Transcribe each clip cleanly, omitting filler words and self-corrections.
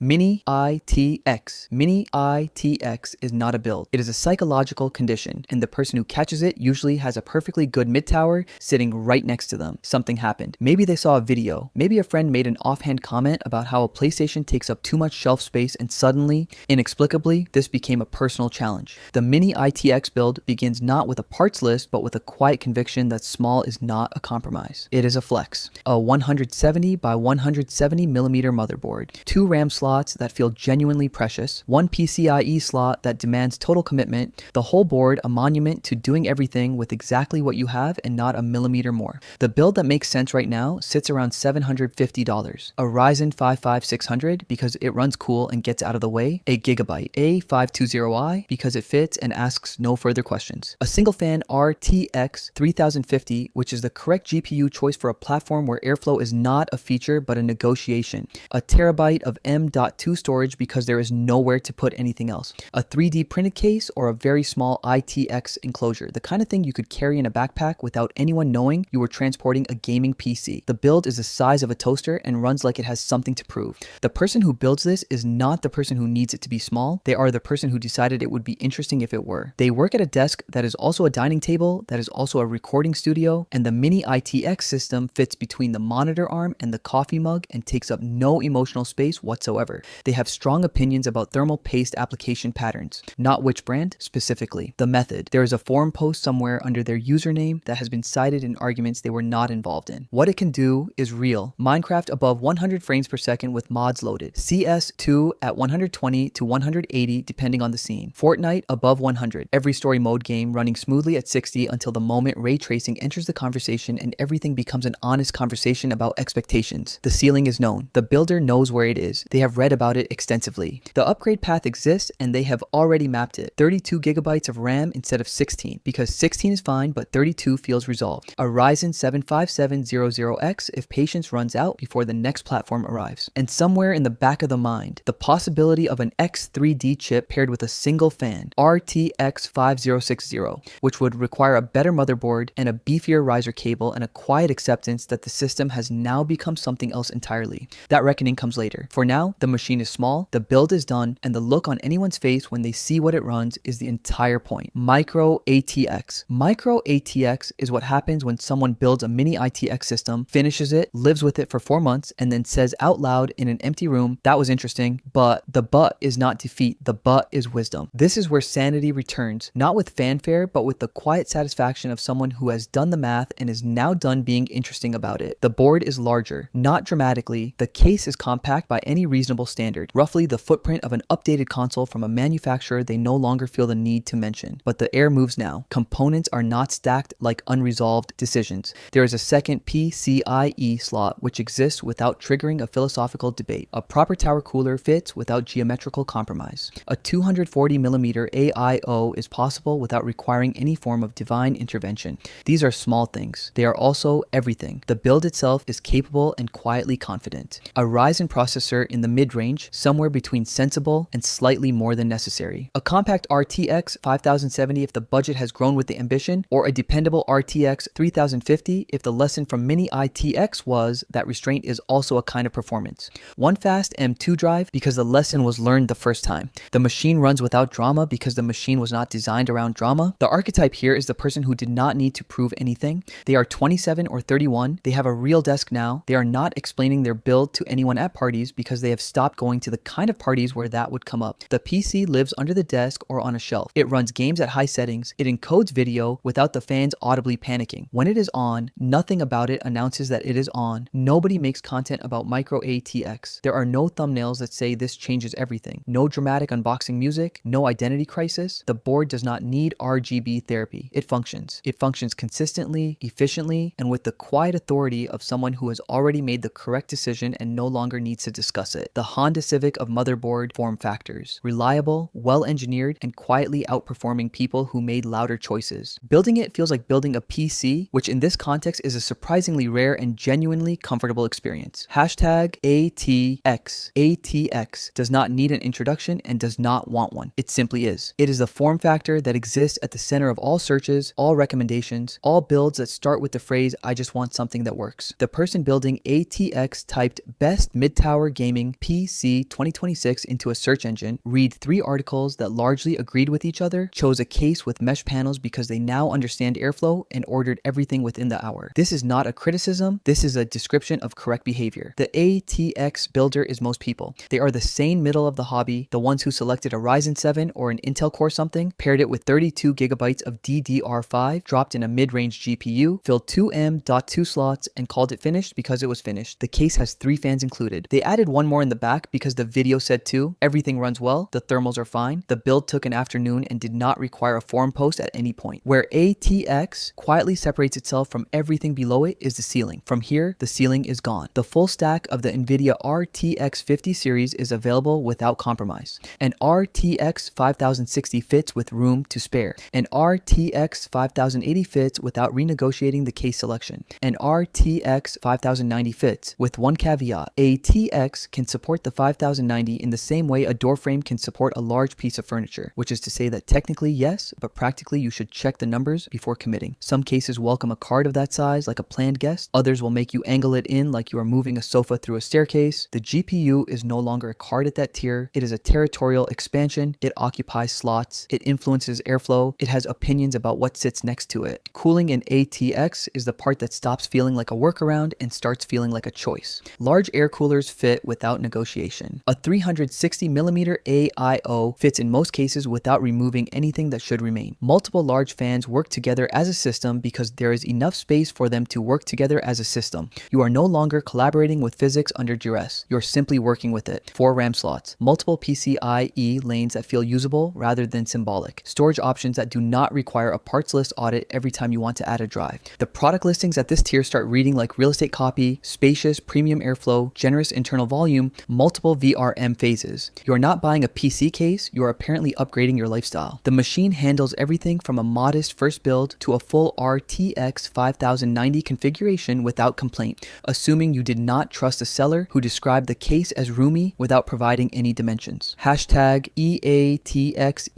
Mini ITX. Mini ITX is not a build. It is a psychological condition, and the person who catches it usually has a perfectly good mid-tower sitting right next to them. Something happened. Maybe they saw a video. Maybe a friend made an offhand comment about how a PlayStation takes up too much shelf space, and suddenly, inexplicably, this became a personal challenge. The Mini ITX build begins not with a parts list, but with a quiet conviction that small is not a compromise. It is a flex. A 170 by 170 millimeter motherboard, 2 RAM slots that feel genuinely precious, 1 PCIe slot that demands total commitment, the whole board a monument to doing everything with exactly what you have and not a millimeter more. The build that makes sense right now sits around $750. A Ryzen 5 5600 because it runs cool and gets out of the way, a Gigabyte A520i because it fits and asks no further questions, a single fan RTX 3050 which is the correct GPU choice for a platform where airflow is not a feature but a negotiation, a terabyte of M.2 storage because there is nowhere to put anything else, a 3D printed case, or a very small ITX enclosure, the kind of thing you could carry in a backpack without anyone knowing you were transporting a gaming PC. The build is the size of a toaster and runs like it has something to prove. The person who builds this is not the person who needs it to be small. They are the person who decided it would be interesting if it were. They work at a desk that is also a dining table, that is also a recording studio, and the Mini ITX system fits between the monitor arm and the coffee mug and takes up no emotional space whatsoever. They have strong opinions about thermal paste application patterns, not which brand specifically. The method. There is a forum post somewhere under their username that has been cited in arguments they were not involved in. What it can do is real. Minecraft above 100 frames per second with mods loaded. CS2 at 120 to 180 depending on the scene. Fortnite above 100. Every story mode game running smoothly at 60 until the moment ray tracing enters the conversation and everything becomes an honest conversation about expectations. The ceiling is known. The builder knows where it is. They have read about it extensively. The upgrade path exists and they have already mapped it. 32 gigabytes of RAM instead of 16 because 16 is fine but 32 feels resolved. A Ryzen 7 5700X if patience runs out before the next platform arrives. And somewhere in the back of the mind, the possibility of an X3D chip paired with a single fan, RTX 5060, which would require a better motherboard and a beefier riser cable and a quiet acceptance that the system has now become something else entirely. That reckoning comes later. For now, the machine is small, the build is done, and the look on anyone's face when they see what it runs is the entire point. Micro ATX. Micro ATX is what happens when someone builds a mini ITX system, finishes it, lives with it for 4 months, and then says out loud in an empty room, that was interesting, but the but is not defeat, the but is wisdom. This is where sanity returns, not with fanfare, but with the quiet satisfaction of someone who has done the math and is now done being interesting about it. The board is larger, not dramatically, the case is compact by any reasonable standard, roughly the footprint of an updated console from a manufacturer they no longer feel the need to mention. But the air moves now. Components are not stacked like unresolved decisions. There is a second PCIe slot which exists without triggering a philosophical debate. A proper tower cooler fits without geometrical compromise. A 240mm AIO is possible without requiring any form of divine intervention. These are small things. They are also everything. The build itself is capable and quietly confident. A Ryzen processor in the mid-range, somewhere between sensible and slightly more than necessary. A compact RTX 5070 if the budget has grown with the ambition, or a dependable RTX 3050 if the lesson from Mini ITX was that restraint is also a kind of performance. One fast M2 drive because the lesson was learned the first time. The machine runs without drama because the machine was not designed around drama. The archetype here is the person who did not need to prove anything. They are 27 or 31. They have a real desk now. They are not explaining their build to anyone at parties because they have stopped going to the kind of parties where that would come up. The PC lives under the desk or on a shelf. It runs games at high settings. It encodes video without the fans audibly panicking. When it is on, nothing about it announces that it is on. Nobody makes content about Micro ATX. There are no thumbnails that say this changes everything. No dramatic unboxing music. No identity crisis. The board does not need RGB therapy. It functions. It functions consistently, efficiently, and with the quiet authority of someone who has already made the correct decision and no longer needs to discuss it. The Honda Civic of motherboard form factors. Reliable, well-engineered, and quietly outperforming people who made louder choices. Building it feels like building a PC, which in this context is a surprisingly rare and genuinely comfortable experience. Hashtag ATX. ATX does not need an introduction and does not want one. It simply is. It is the form factor that exists at the center of all searches, all recommendations, all builds that start with the phrase, I just want something that works. The person building ATX typed best mid-tower gaming PC 2026 into a search engine, read 3 articles that largely agreed with each other, chose a case with mesh panels because they now understand airflow, and ordered everything within the hour. This is not a criticism, this is a description of correct behavior. The ATX builder is most people. They are the sane middle of the hobby, the ones who selected a Ryzen 7 or an Intel Core something, paired it with 32 gigabytes of DDR5, dropped in a mid-range GPU, filled 2 M.2 slots, and called it finished because it was finished. The case has 3 fans included. They added one more in the back because the video said 2. Everything runs well, the thermals are fine, the build took an afternoon and did not require a forum post at any point. Where ATX quietly separates itself from everything below it is the ceiling. From here, the ceiling is gone. The full stack of the NVIDIA RTX 50 series is available without compromise. An RTX 5060 fits with room to spare. An RTX 5080 fits without renegotiating the case selection. An RTX 5090 fits, with one caveat. A TX can support the 5090 in the same way a door frame can support a large piece of furniture, which is to say that technically yes, but practically you should check the numbers before committing. Some cases welcome a card of that size like a planned guest, others will make you angle it in like you are moving a sofa through a staircase. The GPU is no longer a card at that tier, it is a territorial expansion, it occupies slots, it influences airflow, it has opinions about what sits next to it. Cooling in ATX is the part that stops feeling like a workaround and starts feeling like a choice. Large air coolers fit without negotiation. A 360mm AIO fits in most cases without removing anything that should remain. Multiple large fans work together as a system because there is enough space for them to work together as a system. You are no longer collaborating with physics under duress. You're simply working with it. 4 RAM slots. Multiple PCIe lanes that feel usable rather than symbolic. Storage options that do not require a parts list audit every time you want to add a drive. The product listings at this tier start reading like real estate copy, spacious premium airflow, generous internal volume, multiple VRM phases. You are not buying a PC case, you are apparently upgrading your lifestyle. The machine handles everything from a modest first build to a full RTX 5090 configuration without complaint, assuming you did not trust a seller who described the case as roomy without providing any dimensions. Hashtag EATX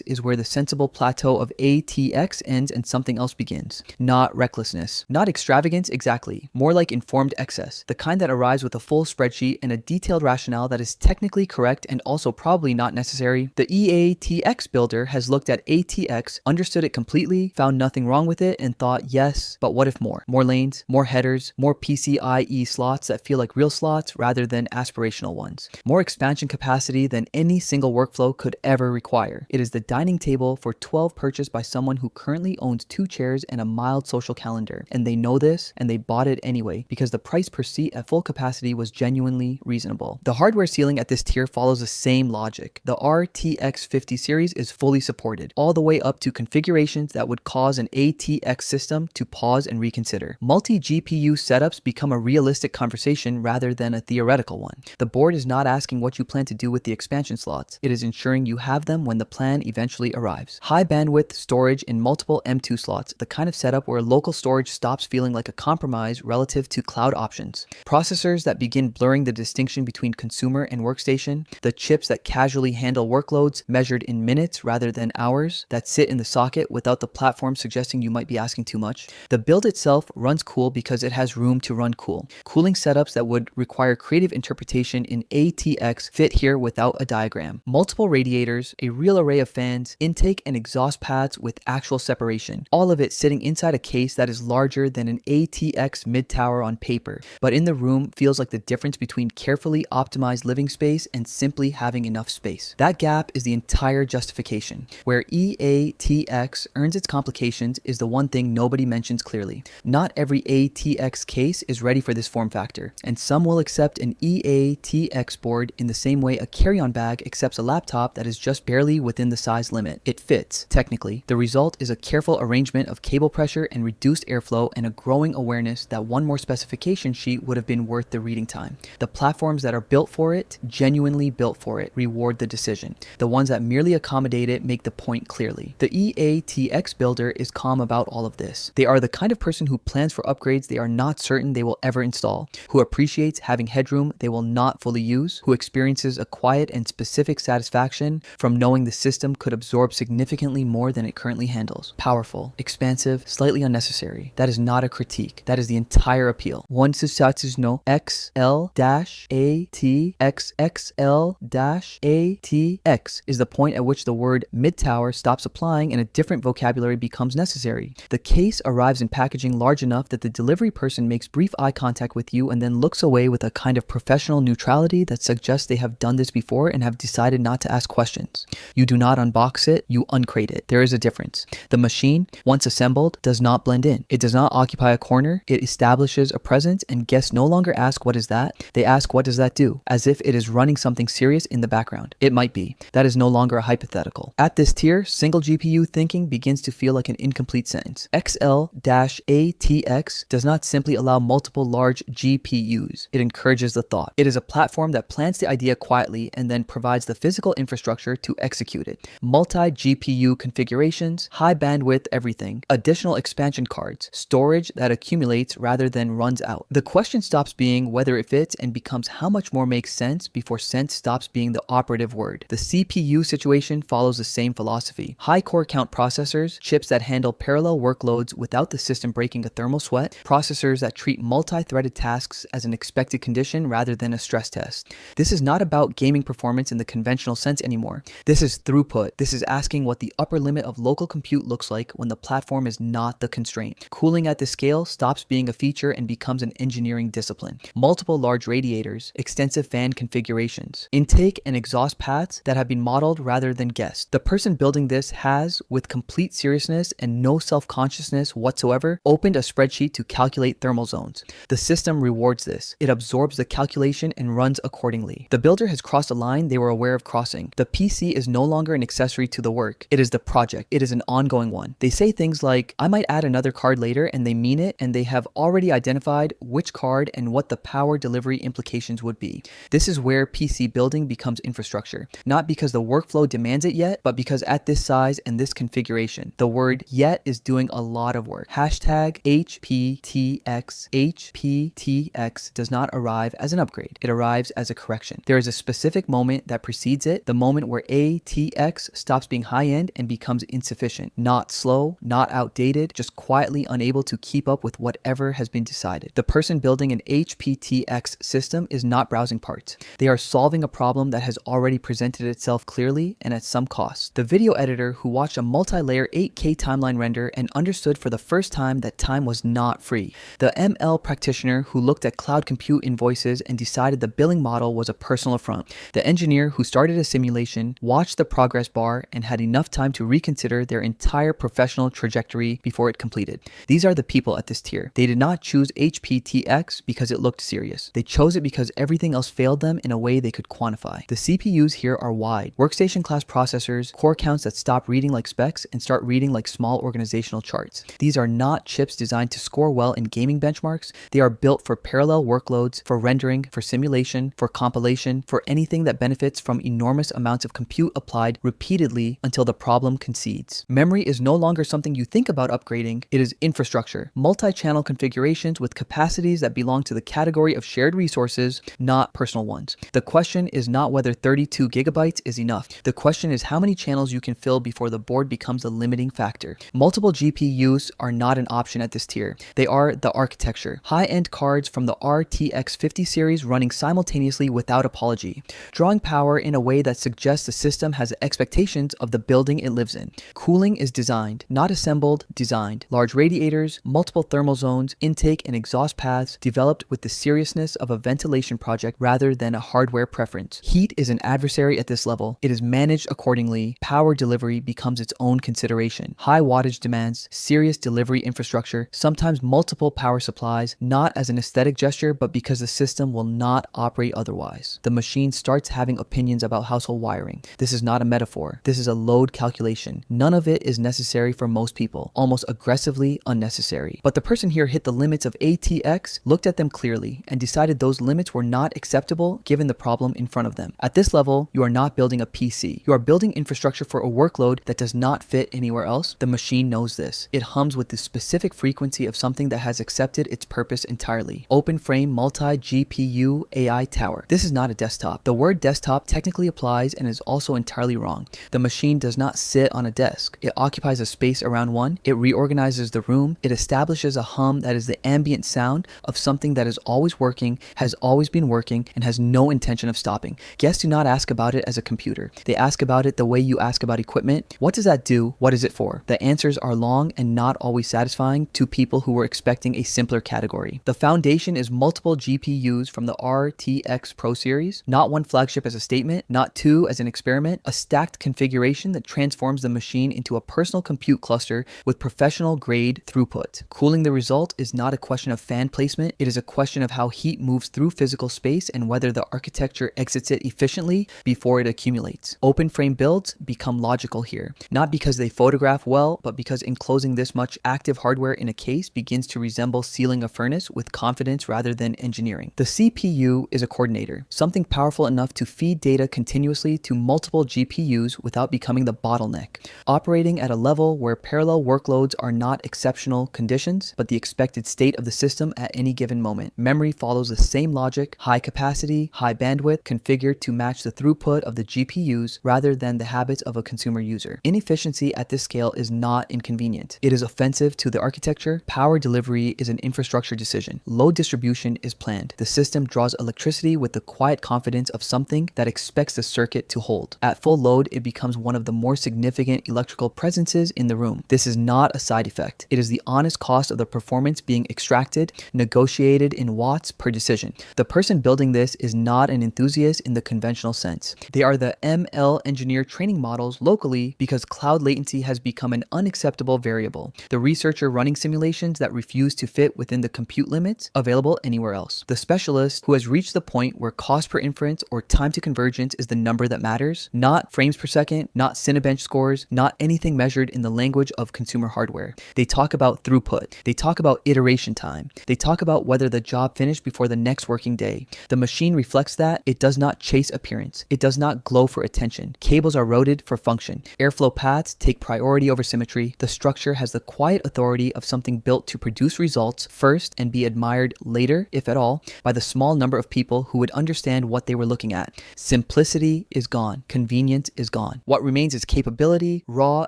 is where the sensible plateau of ATX ends and something else begins. Not recklessness. Not extravagance exactly. More like informed excess. The kind that arrives with a full spreadsheet and a detailed rationale that is technically correct and also probably not necessary. The EATX builder has looked at ATX, understood it completely, found nothing wrong with it, and thought, yes, but what if more? More lanes, more headers, more PCIe slots that feel like real slots rather than aspirational ones. More expansion capacity than any single workflow could ever require. It is the dining table for 12 purchased by someone who currently owns 2 chairs and a mild social calendar. And they know this, and they bought it anyway, because the price per seat at full capacity was genuinely reasonable. The hardware ceiling at this tier follows the same logic. The RTX 50 series is fully supported, all the way up to configurations that would cause an ATX system to pause and reconsider. Multi-GPU setups become a realistic conversation rather than a theoretical one. The board is not asking what you plan to do with the expansion slots. It is ensuring you have them when the plan eventually arrives. High bandwidth storage in multiple M2 slots, the kind of setup where local storage stops feeling like a compromise relative to cloud options. Processors that begin blurring the distinction between consumer and workstation. The chips that casually handle workloads measured in minutes rather than hours, that sit in the socket without the platform suggesting you might be asking too much. The build itself runs cool because it has room to run cool. Cooling setups that would require creative interpretation in ATX fit here without a diagram. Multiple radiators, a real array of fans, intake and exhaust pads with actual separation. All of it sitting inside a case that is larger than an ATX mid-tower on paper, but in the room feels like the difference between carefully optimized living space and simply having enough space. That gap is the entire justification. Where EATX earns its complications is the one thing nobody mentions clearly. Not every ATX case is ready for this form factor, and some will accept an EATX board in the same way a carry-on bag accepts a laptop that is just barely within the size limit. It fits, technically. The result is a careful arrangement of cable pressure and reduced airflow and a growing awareness that one more specification sheet would have been worth the reading time. The platforms that are built for it, genuinely built for it, reward the decision. The ones that merely accommodate it make the point clearly. The EATX builder is calm about all of this. They are the kind of person who plans for upgrades they are not certain they will ever install, who appreciates having headroom they will not fully use, who experiences a quiet and specific satisfaction from knowing the system could absorb significantly more than it currently handles. Powerful, expansive, slightly unnecessary. That is not a critique. That is the entire appeal. One Susatsu no XL XL-ATXXL-ATX is the point at which the word mid-tower stops applying and a different vocabulary becomes necessary. The case arrives in packaging large enough that the delivery person makes brief eye contact with you and then looks away with a kind of professional neutrality that suggests they have done this before and have decided not to ask questions. You do not unbox it, you uncrate it. There is a difference. The machine, once assembled, does not blend in. It does not occupy a corner. It establishes a presence, and guests no longer ask, "What is that?" They ask, "What does that do?" as if it is running something serious in the background. It might be. That is no longer a hypothetical. At this tier, single GPU thinking begins to feel like an incomplete sentence. XL-ATX does not simply allow multiple large GPUs. It encourages the thought. It is a platform that plants the idea quietly and then provides the physical infrastructure to execute it. Multi-GPU configurations, high bandwidth everything, additional expansion cards, storage that accumulates rather than runs out. The question stops being whether it fits and becomes how much more makes sense before sense stops being the operative word. The CPU situation follows the same philosophy. High core count processors, chips that handle parallel workloads without the system breaking a thermal sweat, processors that treat multi-threaded tasks as an expected condition rather than a stress test. This is not about gaming performance in the conventional sense anymore. This is throughput. This is asking what the upper limit of local compute looks like when the platform is not the constraint. Cooling at this scale stops being a feature and becomes an engineering discipline. Multiple large radiators, extensive fan configurations, intake and exhaust paths that have been modeled rather than guessed. The person building this has, with complete seriousness and no self-consciousness whatsoever, opened a spreadsheet to calculate thermal zones. The system rewards this. It absorbs the calculation and runs accordingly. The builder has crossed a line they were aware of crossing. The PC is no longer an accessory to the work. It is the project. It is an ongoing one. They say things like, "I might add another card later," and they mean it, and they have already identified which card and what the power delivery implications would be. This is where PC building becomes infrastructure. Not because the workflow demands it yet, but because at this size and this configuration, the word yet is doing a lot of work. Hashtag HPTX. HPTX does not arrive as an upgrade. It arrives as a correction. There is a specific moment that precedes it, the moment where ATX stops being high-end and becomes insufficient. Not slow, not outdated, just quietly unable to keep up with whatever has been decided. The person building an HPTX system is not browsing parts. They are solving a problem that has already presented itself clearly and at some cost. The video editor who watched a multi-layer 8K timeline render and understood for the first time that time was not free. The ML practitioner who looked at cloud compute invoices and decided the billing model was a personal affront. The engineer who started a simulation, watched the progress bar, and had enough time to reconsider their entire professional trajectory before it completed. These are the people at this tier. They did not choose HPTX because it looked serious. They chose it because everything else failed them in a way they could quantify. The CPUs here are wide. Workstation class processors, core counts that stop reading like specs and start reading like small organizational charts. These are not chips designed to score well in gaming benchmarks. They are built for parallel workloads, for rendering, for simulation, for compilation, for anything that benefits from enormous amounts of compute applied repeatedly until the problem concedes. Memory is no longer something you think about upgrading. It is infrastructure. Multi-channel configurations with capacities that belong to the category of shared resources, not personal ones. The question is not whether 32 gigabytes is enough. The question is how many channels you can fill before the board becomes a limiting factor. Multiple GPUs are not an option at this tier. They are the architecture. High-end cards from the RTX 50 series running simultaneously without apology, drawing power in a way that suggests the system has expectations of the building it lives in. Cooling is designed, not assembled, designed. Large radiators, multiple thermal zones, intake and exhaust paths developed with the seriousness of a ventilation project rather than a hardware preference. Heat is an adversary at this level. It is managed accordingly. Power delivery becomes its own consideration. High wattage demands, serious delivery infrastructure, sometimes multiple power supplies, not as an aesthetic gesture, but because the system will not operate otherwise. The machine starts having opinions about household wiring. This is not a metaphor. This is a load calculation. None of it is necessary for most people, almost aggressively unnecessary. But the person here hit the limits of ATX, looked at them clearly, and decided those limits were not acceptable given the problem in front of them. At this level, you are not building a PC. You are building infrastructure for a workload that does not fit anywhere else. The machine knows this. It hums with the specific frequency of something that has accepted its purpose entirely. Open frame multi-GPU AI tower. This is not a desktop. The word desktop technically applies and is also entirely wrong. The machine does not sit on a desk. It occupies a space around one. It reorganizes the room. It establishes a hum that is the ambient sound of something that is always working has always been working, and has no intention of stopping. Guests do not ask about it as a computer. They ask about it the way you ask about equipment. What does that do? What is it for? The answers are long and not always satisfying to people who were expecting a simpler category. The foundation is multiple GPUs from the RTX Pro series, not one flagship as a statement, not two as an experiment, a stacked configuration that transforms the machine into a personal compute cluster with professional grade throughput. Cooling the result is not a question of fan placement, it is a question of how heat moves through physical space and whether the architecture exits it efficiently before it accumulates. Open frame builds become logical here, not because they photograph well, but because enclosing this much active hardware in a case begins to resemble sealing a furnace with confidence rather than engineering. The CPU is a coordinator, something powerful enough to feed data continuously to multiple GPUs without becoming the bottleneck, operating at a level where parallel workloads are not exceptional conditions, but the expected state of the system at any given moment. Memory follows the same logic, high capacity, high bandwidth, configured to match the throughput of the GPUs rather than the habits of a consumer user. Inefficiency at this scale is not inconvenient. It is offensive to the architecture. Power delivery is an infrastructure decision. Load distribution is planned. The system draws electricity with the quiet confidence of something that expects the circuit to hold. At full load, it becomes one of the more significant electrical presences in the room. This is not a side effect. It is the honest cost of the performance being extracted, negotiated in watts per decision. The person building this is not an enthusiast in the conventional sense. They are the ML engineer training models locally because cloud latency has become an unacceptable variable. The researcher running simulations that refuse to fit within the compute limits available anywhere else. The specialist who has reached the point where cost per inference or time to convergence is the number that matters, not frames per second, not Cinebench scores, not anything measured in the language of consumer hardware. They talk about throughput. They talk about iteration time. They talk about whether the job finished before the next working day. The machine reflects that. It does not chase appearance. It does not glow for attention. Cables are routed for function. Airflow paths take priority over symmetry. The structure has the quiet authority of something built to produce results first and be admired later, if at all, by the small number of people who would understand what they were looking at. Simplicity is gone. Convenience is gone. What remains is capability, raw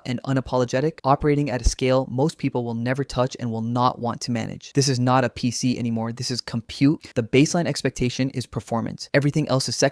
and unapologetic, operating at a scale most people will never touch and will not want to manage. This is not a PC anymore. This is compute. The baseline expectation is performance. Everything else is secondary.